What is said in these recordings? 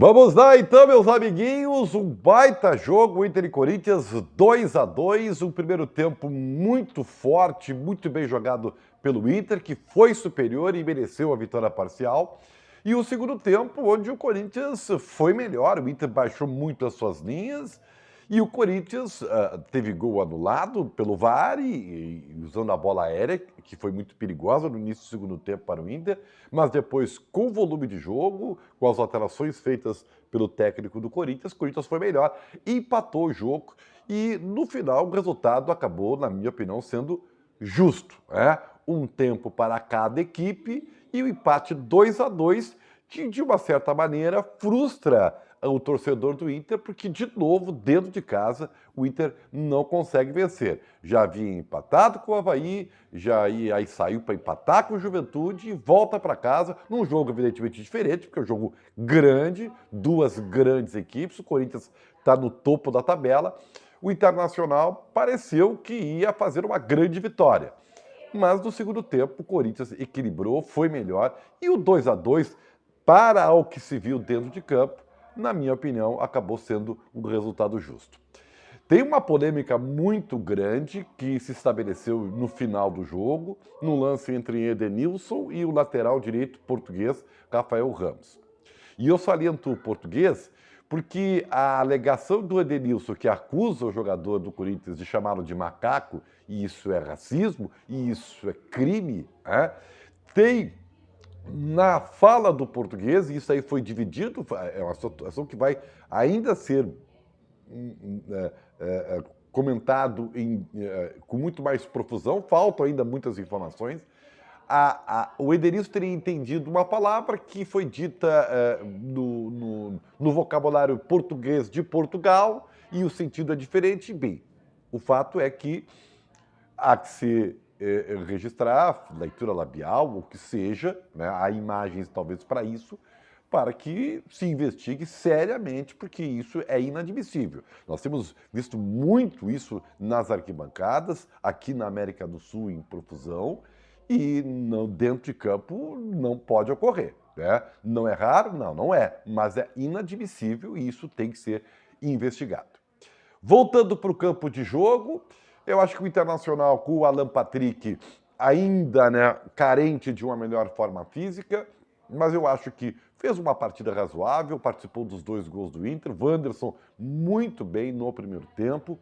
Vamos lá então, meus amiguinhos, um baita jogo, Inter e Corinthians 2-2, um primeiro tempo muito forte, muito bem jogado pelo Inter, que foi superior e mereceu a vitória parcial. E o segundo tempo, onde o Corinthians foi melhor, o Inter baixou muito as suas linhas e o Corinthians teve gol anulado pelo VAR e usando a bola aérea, que foi muito perigosa no início do segundo tempo para o Inter, mas depois, com o volume de jogo, com as alterações feitas pelo técnico do Corinthians, o Corinthians foi melhor, empatou o jogo e, no final, o resultado acabou, na minha opinião, sendo justo. Um tempo para cada equipe e o empate 2-2, que, de uma certa maneira, frustra o torcedor do Inter, porque, de novo, dentro de casa, o Inter não consegue vencer. Já havia empatado com o Avaí, aí saiu para empatar com o Juventude e volta para casa, num jogo evidentemente diferente, porque é um jogo grande, duas grandes equipes, o Corinthians está no topo da tabela, o Internacional pareceu que ia fazer uma grande vitória. Mas no segundo tempo, o Corinthians equilibrou, foi melhor, e o 2-2, para o que se viu dentro de campo, na minha opinião, acabou sendo um resultado justo. Tem uma polêmica muito grande que se estabeleceu no final do jogo, no lance entre Edenilson e o lateral direito português, Rafael Ramos. E eu saliento o português porque a alegação do Edenilson, que acusa o jogador do Corinthians de chamá-lo de macaco, e isso é racismo, e isso é crime, tem na fala do português, e isso aí foi dividido, é uma situação que vai ainda ser comentado com muito mais profusão, faltam ainda muitas informações. O Edenilson teria entendido uma palavra que foi dita no vocabulário português de Portugal e o sentido é diferente. Bem, o fato é que há que se registrar, leitura labial, o que seja, né? Há imagens talvez para isso, para que se investigue seriamente, porque isso é inadmissível. Nós temos visto muito isso nas arquibancadas, aqui na América do Sul em profusão, e dentro de campo não pode ocorrer. Não é raro? Não, não é, mas é inadmissível e isso tem que ser investigado. Voltando para o campo de jogo, eu acho que o Internacional, com o Alan Patrick, ainda carente de uma melhor forma física, mas eu acho que fez uma partida razoável, participou dos 2 gols do Inter. Wanderson muito bem no primeiro tempo.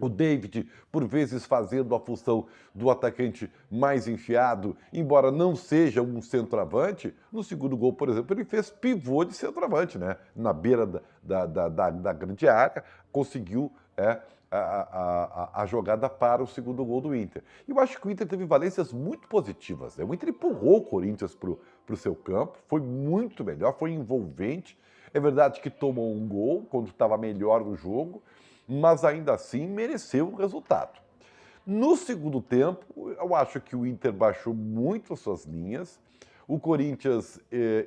O David, por vezes, fazendo a função do atacante mais enfiado, embora não seja um centroavante. No segundo gol, por exemplo, ele fez pivô de centroavante, na beira da grande área, conseguiu a jogada para o segundo gol do Inter. E eu acho que o Inter teve valências muito positivas. O Inter empurrou o Corinthians para o seu campo, foi muito melhor, foi envolvente. É verdade que tomou um gol quando estava melhor no jogo, mas ainda assim mereceu o resultado. No segundo tempo, eu acho que o Inter baixou muito as suas linhas, o Corinthians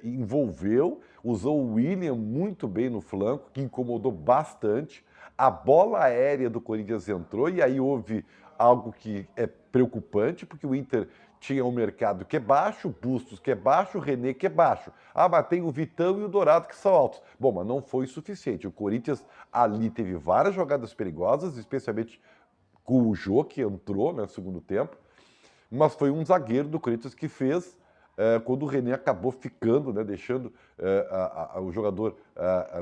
envolveu, usou o William muito bem no flanco, que incomodou bastante. A bola aérea do Corinthians entrou e aí houve algo que é preocupante, porque o Inter tinha um mercado que é baixo, Bustos que é baixo, René que é baixo. Mas tem o Vitão e o Dourado que são altos. Bom, mas não foi suficiente. O Corinthians ali teve várias jogadas perigosas, especialmente com o Jô, que entrou no segundo tempo, mas foi um zagueiro do Corinthians que fez quando o René acabou ficando, deixando o jogador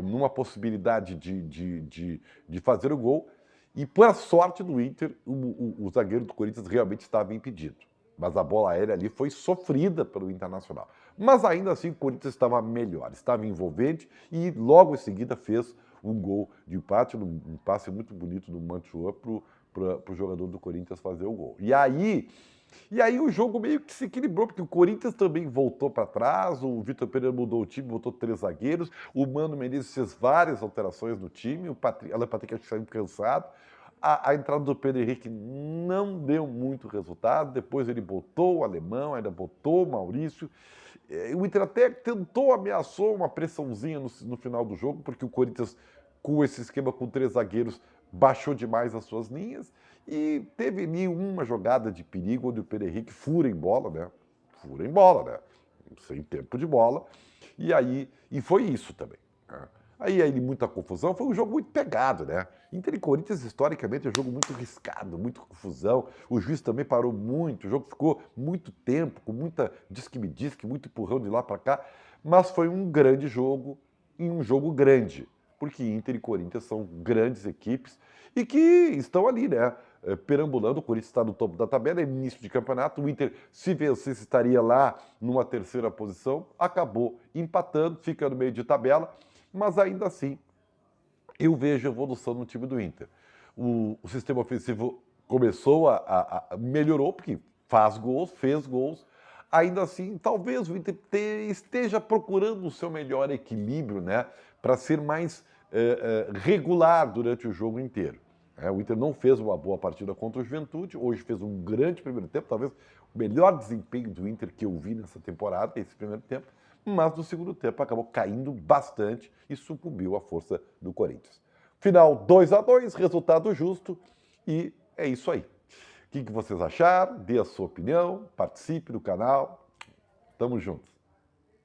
numa possibilidade de fazer o gol. E, por a sorte do Inter, o zagueiro do Corinthians realmente estava impedido. Mas a bola aérea ali foi sofrida pelo Internacional. Mas ainda assim o Corinthians estava melhor, estava envolvente e logo em seguida fez um gol de empate, um passe muito bonito do Mantua para o jogador do Corinthians fazer o gol. E aí o jogo meio que se equilibrou, porque o Corinthians também voltou para trás, o Vitor Pereira mudou o time, botou 3 zagueiros, o Mano Menezes fez várias alterações no time, o Alan Patrick acho que saiu cansado. A entrada do Pedro Henrique não deu muito resultado, depois ele botou o Alemão, ainda botou o Maurício. O Inter até tentou, ameaçou uma pressãozinha no final do jogo, porque o Corinthians, com esse esquema com 3 zagueiros, baixou demais as suas linhas e teve ali uma jogada de perigo onde o Pedro Henrique fura em bola, sem tempo de bola, e foi isso também. Aí muita confusão, foi um jogo muito pegado, né? Inter e Corinthians, historicamente, é um jogo muito riscado, muita confusão. O juiz também parou muito, o jogo ficou muito tempo, com muita disque-me-disque, muito empurrão de lá para cá. Mas foi um grande jogo e um jogo grande, porque Inter e Corinthians são grandes equipes e que estão ali, né? Perambulando, o Corinthians está no topo da tabela, é início de campeonato, o Inter, se vencesse, estaria lá numa terceira posição, acabou empatando, fica no meio de tabela, mas ainda assim, eu vejo evolução no time do Inter. O sistema ofensivo começou melhorou, porque faz gols, fez gols. Ainda assim, talvez o Inter esteja procurando o seu melhor equilíbrio, né? Para ser mais regular durante o jogo inteiro. O Inter não fez uma boa partida contra o Juventude, hoje fez um grande primeiro tempo, talvez o melhor desempenho do Inter que eu vi nessa temporada, esse primeiro tempo, mas no segundo tempo acabou caindo bastante e sucumbiu à força do Corinthians. Final 2-2, resultado justo e é isso aí. O que vocês acharam? Dê a sua opinião, participe do canal. Tamo juntos.